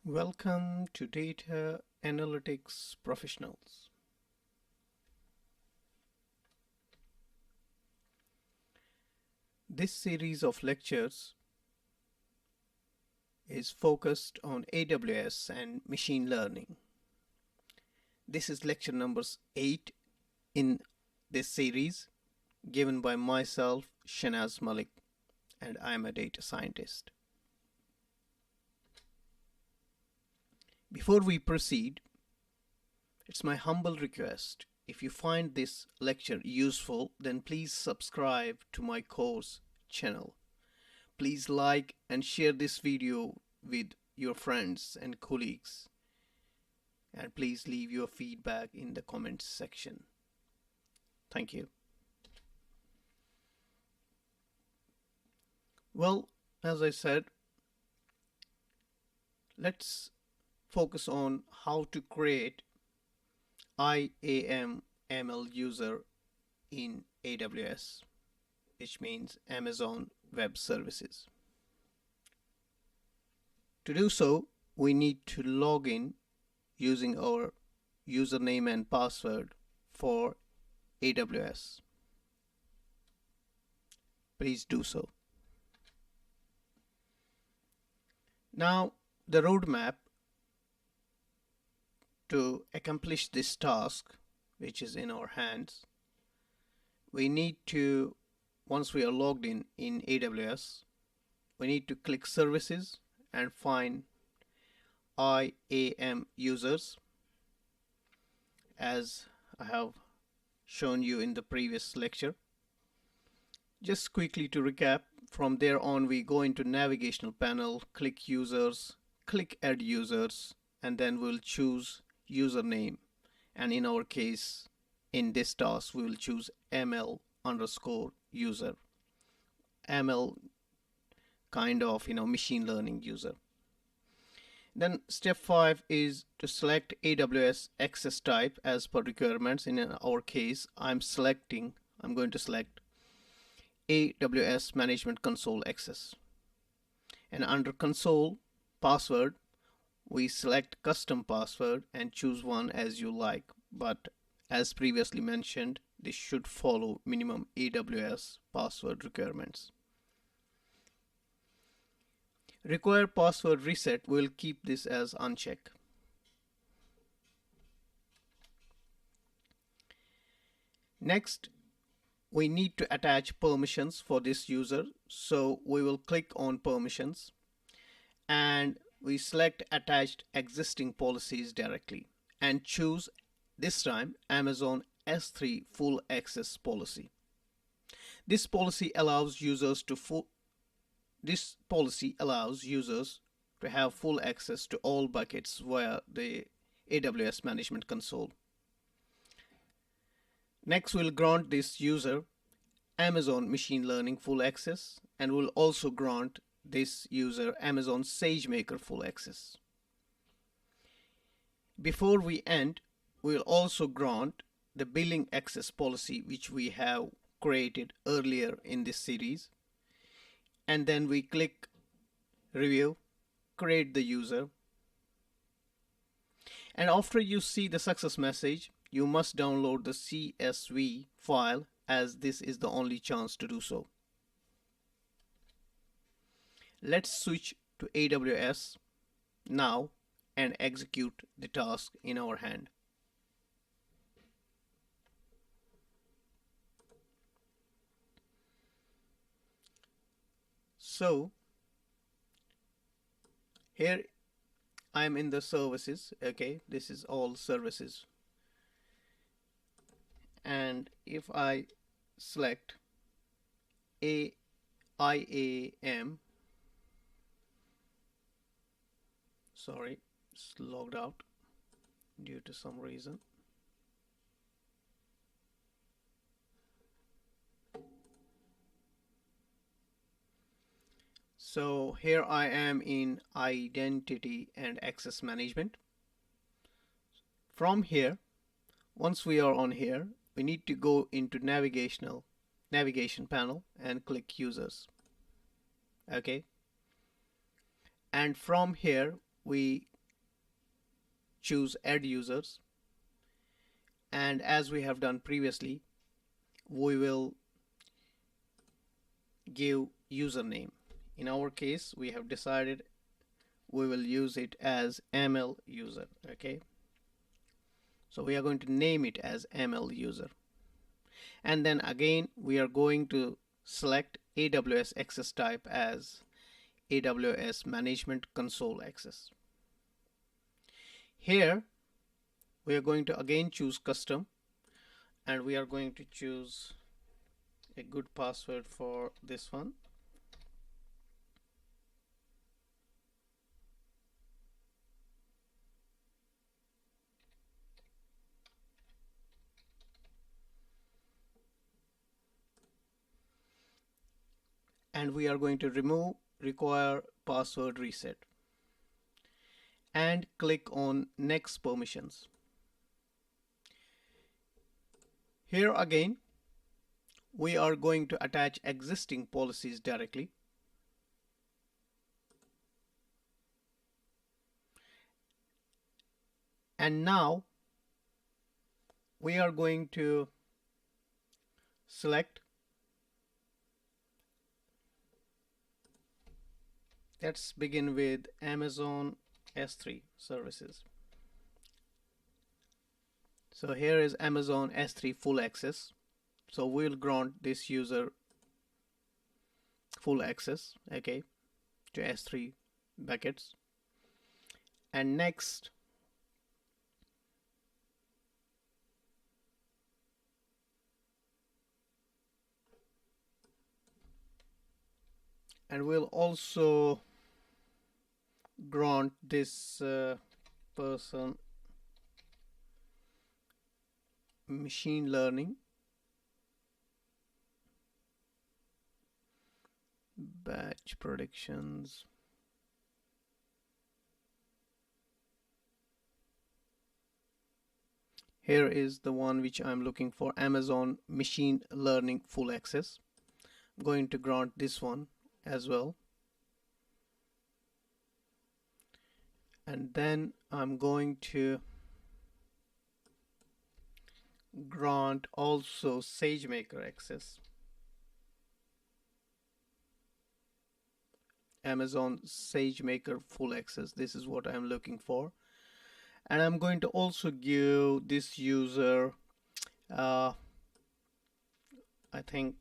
Welcome to Data Analytics Professionals. This series of lectures is focused on AWS and machine learning. This is lecture number 8 in this series, given by myself, Shanaz Malik, and I am a data scientist. Before we proceed, it's my humble request, if you find this lecture useful, then please subscribe to my course channel. Please like and share this video with your friends and colleagues. And please leave your feedback in the comments section. Thank you. Well, as I said, let's focus on how to create IAM ML User in AWS, which means Amazon Web Services. To do so, we need to log in using our username and password for AWS. Please do so. Now, the roadmap to accomplish this task, which is in our hands, we need to, once we are logged in AWS, we need to click Services and find IAM Users, as I have shown you in the previous lecture. Just quickly to recap, from there on we go into navigational panel, click Users, click Add Users, and then we'll choose username, and in our case, in this task, we will choose ML_user. ML kind of machine learning user. Then step 5 is to select AWS access type as per requirements. In our case, I'm going to select AWS Management Console access, and under console password we select custom password and choose one as you like, but as previously mentioned, this should follow minimum AWS password requirements. Require password reset, we'll keep this as unchecked. Next, we need to attach permissions for this user, so we will click on permissions and we select attached existing policies directly and choose this time Amazon S3 full access policy. This policy allows users to have full access to all buckets via the AWS Management Console. Next, we'll grant this user Amazon Machine Learning full access, and we'll also grant this user Amazon SageMaker full access. Before we end, we'll also grant the billing access policy, which we have created earlier in this series, and then we click Review, create the user, and after you see the success message, you must download the CSV file, as this is the only chance to do so. Let's switch to AWS now and execute the task in our hand. So here I am in the services. Okay, this is all services, and if I select IAM, sorry, it's logged out due to some reason. So here I am in identity and access management. From here, once we are on here, we need to go into navigation panel and click users. Okay, and from here we choose add users, and as we have done previously, we will give username. In our case, we have decided we will use it as ML user. Okay, so we are going to name it as ML user, and then again we are going to select AWS access type as AWS management console access. Here we are going to again choose custom, and we are going to choose a good password for this one. And we are going to remove require password reset and click on next permissions. Here again we are going to attach existing policies directly, and now we are going to select, let's begin with Amazon S3 services. So here is Amazon S3 full access. So we'll grant this user full access, okay, to S3 buckets. And next, and we'll also grant this person machine learning batch predictions. Here is the one which I'm looking for, Amazon machine learning full access. I'm going to grant this one as well, and then I'm going to grant also Sagemaker access, Amazon Sagemaker full access. This is what I'm looking for, and I'm going to also give this user I think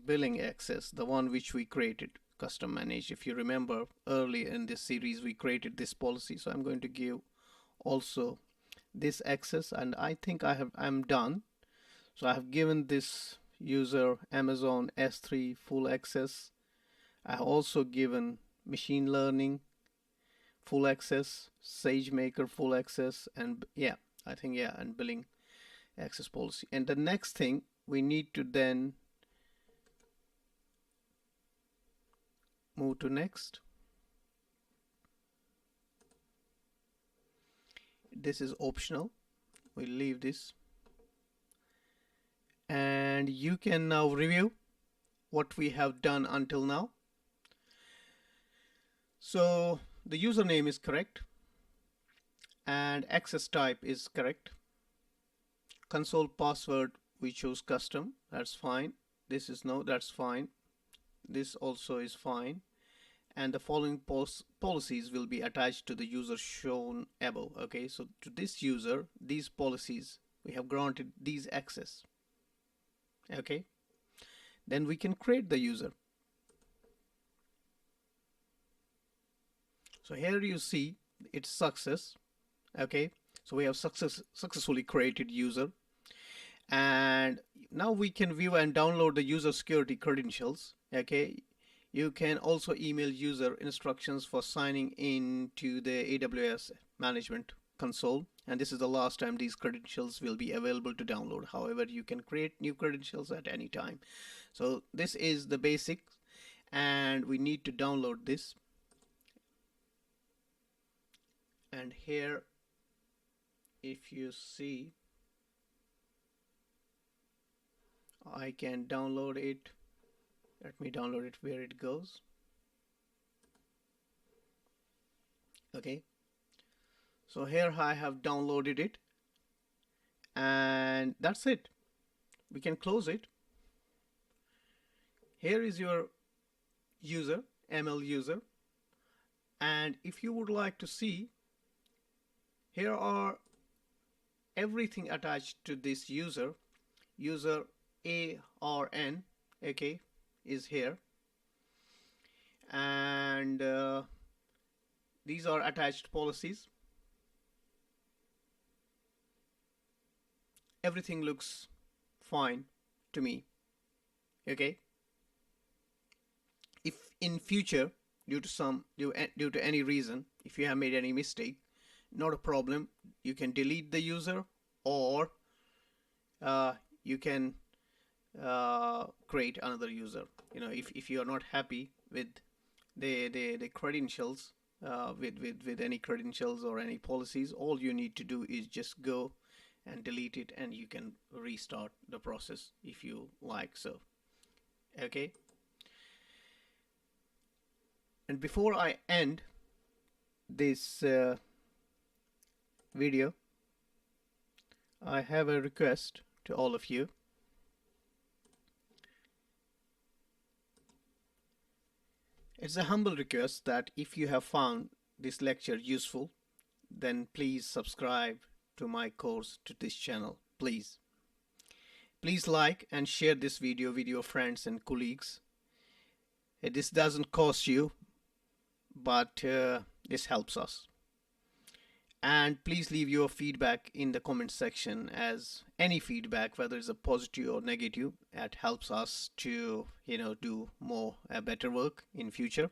billing access, the one which we created custom manage. If you remember early in this series we created this policy, so I'm going to give also this access, and I think I'm done. So I have given this user Amazon S3 full access. I have also given machine learning full access, Sagemaker full access, and yeah, I think yeah, and billing access policy. And the next thing we need to then move to next. This is optional, we'll leave this, and you can now review what we have done until now. So the username is correct and access type is correct. Console password we chose custom, that's fine. This is no, that's fine. This also is fine. And the following policies will be attached to the user shown above. Okay, so to this user, these policies, we have granted these access. Okay, then we can create the user. So here you see it's success. Okay, so we have successfully created user, and now we can view and download the user security credentials. Okay, you can also email user instructions for signing in to the AWS management console, and this is the last time these credentials will be available to download. However, you can create new credentials at any time. So this is the basics, and we need to download this. And here if you see, I can download it. Let me download it where it goes. Okay, So here I have downloaded it, and that's it. We can close it. Here is your user, ML user, and if you would like to see, here are everything attached to this user. User ARN, okay, is here, and these are attached policies. Everything looks fine to me. Okay, if in future, due to any reason, if you have made any mistake, not a problem, you can delete the user, or you can create another user. If you are not happy with the credentials, with any credentials or any policies, all you need to do is just go and delete it, and you can restart the process if you like so. Okay, and before I end this video, I have a request to all of you. It's a humble request that if you have found this lecture useful, then please subscribe to my course, to this channel. Please like and share this video with your friends and colleagues. This doesn't cost you, but this helps us. And please leave your feedback in the comment section, as any feedback, whether it's a positive or negative, that helps us to do more better work in future.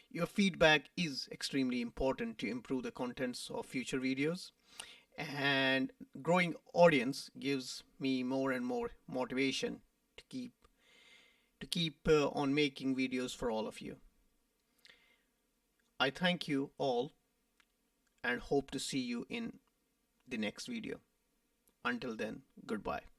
Your feedback is extremely important to improve the contents of future videos, and growing audience gives me more and more motivation to keep on making videos for all of you. I thank you all and hope to see you in the next video. Until then, goodbye.